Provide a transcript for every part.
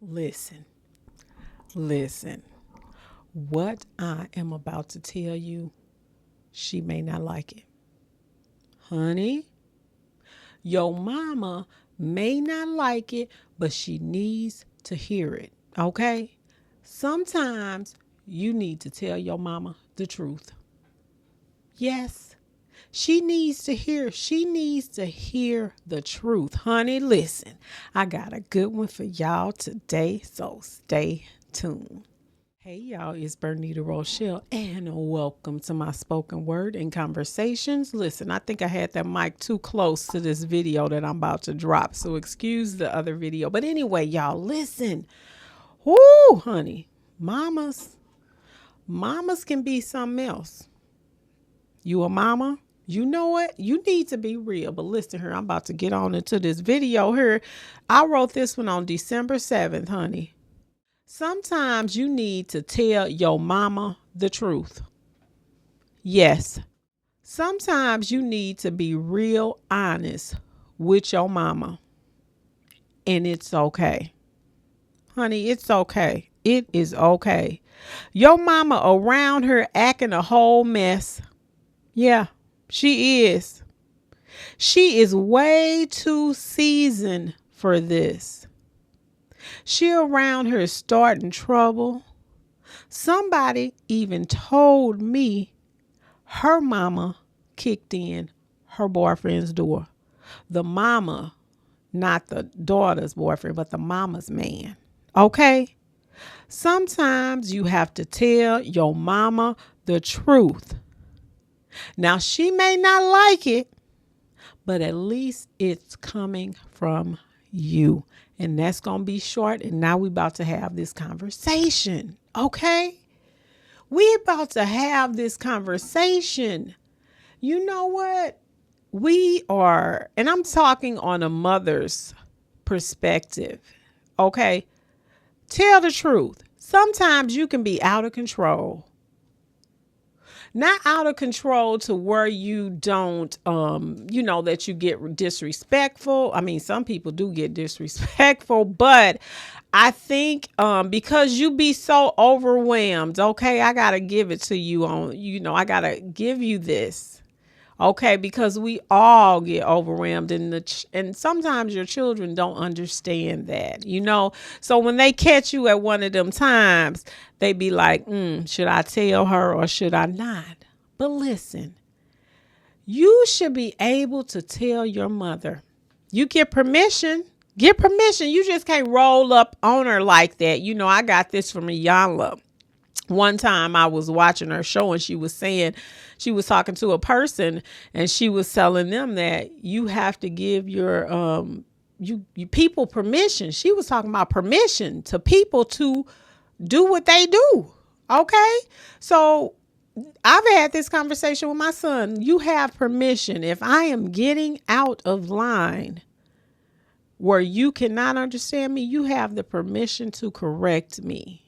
Listen, listen. What I am about to tell you, she may not like it. Honey, your mama may not like it, but she needs to hear it. Okay? Sometimes you need to tell your mama the truth. Yes. She needs to hear the truth. Honey, listen. I got a good one for y'all today, so stay tuned. Hey y'all, it's Bernita Rochele, and welcome to my spoken word and conversations. Listen, I think I had that mic too close to this video that I'm about to drop, so excuse the other video. But anyway, y'all, listen. Whoo, honey, mamas can be something else. You a mama? You know what? You need to be real. But listen here, I'm about to get on into this video here. I wrote this one on December 7th, honey. Sometimes you need to tell your mama the truth. Yes. Sometimes you need to be real honest with your mama. And it's okay. Honey, it's okay. It is okay. Your mama around her acting a whole mess. Yeah, she is. She is way too seasoned for this. She around her starting trouble. Somebody even told me her mama kicked in her boyfriend's door. The mama, not the daughter's boyfriend, but the mama's man. Okay? Sometimes you have to tell your mama the truth. Now, she may not like it, but at least it's coming from you. And that's going to be short. And now we about to have this conversation. Okay? We about to have this conversation. You know what? We are, and I'm talking on a mother's perspective. Okay? Tell the truth. Sometimes you can be out of control. Not out of control to where you don't, that you get disrespectful. I mean, some people do get disrespectful, but I think because you be so overwhelmed, okay, I got to give it to you I got to give you this. Okay, because we all get overwhelmed and sometimes your children don't understand that. So when they catch you at one of them times, they be like, should I tell her or should I not? But listen, you should be able to tell your mother. You get permission. Get permission. You just can't roll up on her like that. I got this from Iyanla. One time I was watching her show and she was talking to a person and she was telling them that you have to give your you people permission. She was talking about permission to people to do what they do. Okay? So I've had this conversation with my son. You have permission. If I am getting out of line where you cannot understand me, you have the permission to correct me.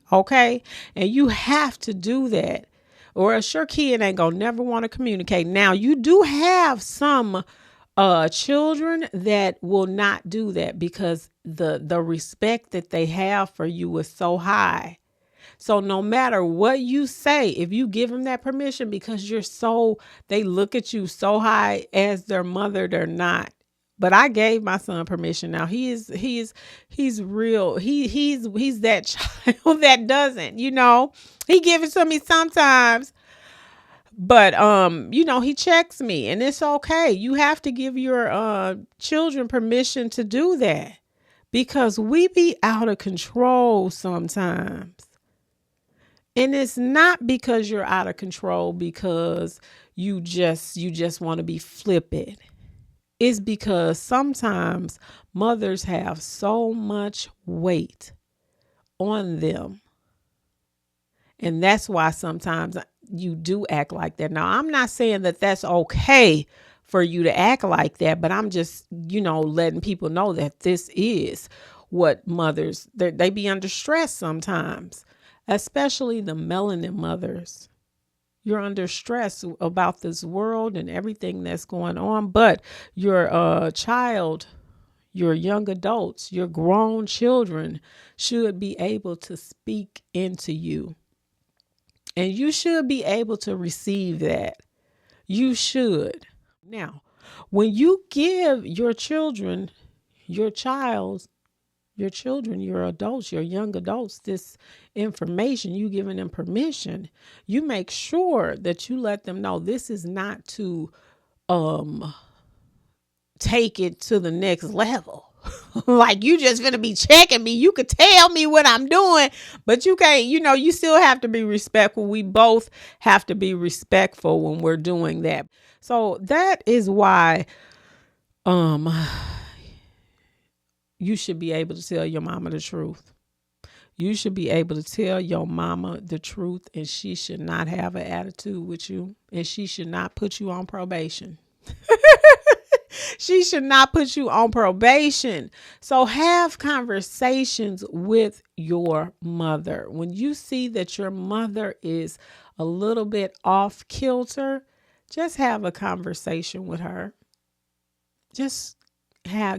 Okay? And you have to do that. Or else your kid ain't gonna never want to communicate. Now, you do have some children that will not do that because the respect that they have for you is so high. So no matter what you say, if you give them that permission because they look at you so high as their mother, they're not. But I gave my son permission. Now he's real. He's that child that doesn't, he gives it to me sometimes. But he checks me and it's okay. You have to give your children permission to do that because we be out of control sometimes. And it's not because you're out of control because you just want to be flippant. It's because sometimes mothers have so much weight on them. And that's why sometimes you do act like that. Now, I'm not saying that that's okay for you to act like that, but I'm just, letting people know that this is what mothers, they be under stress sometimes, especially the melanin mothers. You're under stress about this world and everything that's going on, but your child, your young adults, your grown children should be able to speak into you. And you should be able to receive that. You should. Now, when you give your children, your children, your adults, your young adults, this information, you giving them permission, you make sure that you let them know this is not to take it to the next level. Like you just gonna be checking me. You could tell me what I'm doing, but you can't, you still have to be respectful. We both have to be respectful when we're doing that. So that is why you should be able to tell your mama the truth. You should be able to tell your mama the truth, and she should not have an attitude with you, and she should not put you on probation. She should not put you on probation. So have conversations with your mother. When you see that your mother is a little bit off kilter, just have a conversation with her. Just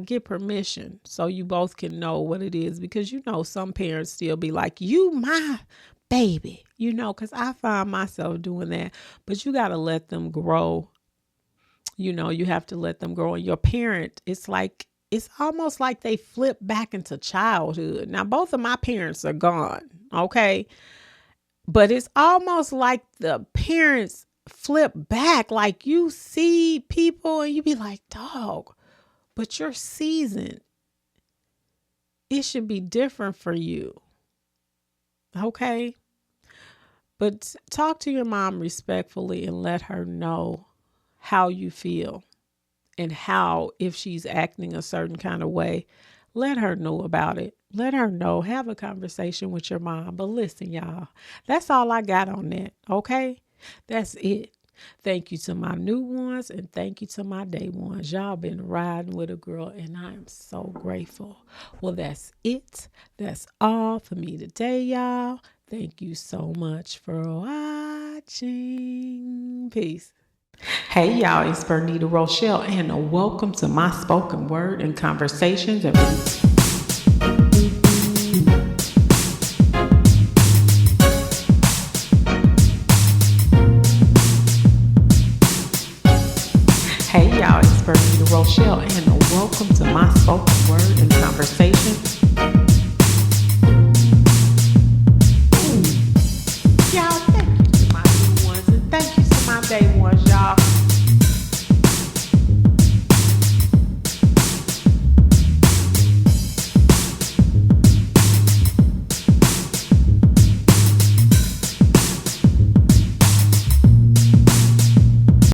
get permission so you both can know what it is, because some parents still be like, you my baby, because I find myself doing that. But you got to let them grow. You have to let them grow. And your parent, it's almost like they flip back into childhood. Now, both of my parents are gone, okay? But it's almost like the parents flip back. Like you see people and you be like, dog, but your season, it should be different for you, okay? But talk to your mom respectfully and let her know how you feel, and how, if she's acting a certain kind of way, let her know about it. Let her know. Have a conversation with your mom. But listen, y'all, that's all I got on that. Okay, that's it. Thank you to my new ones, and thank you to my day ones. Y'all been riding with a girl, and I am so grateful. Well, that's it. That's all for me today, y'all. Thank you so much for watching. Peace. Hey y'all, it's Bernita Rochele, and welcome to my spoken word and conversations.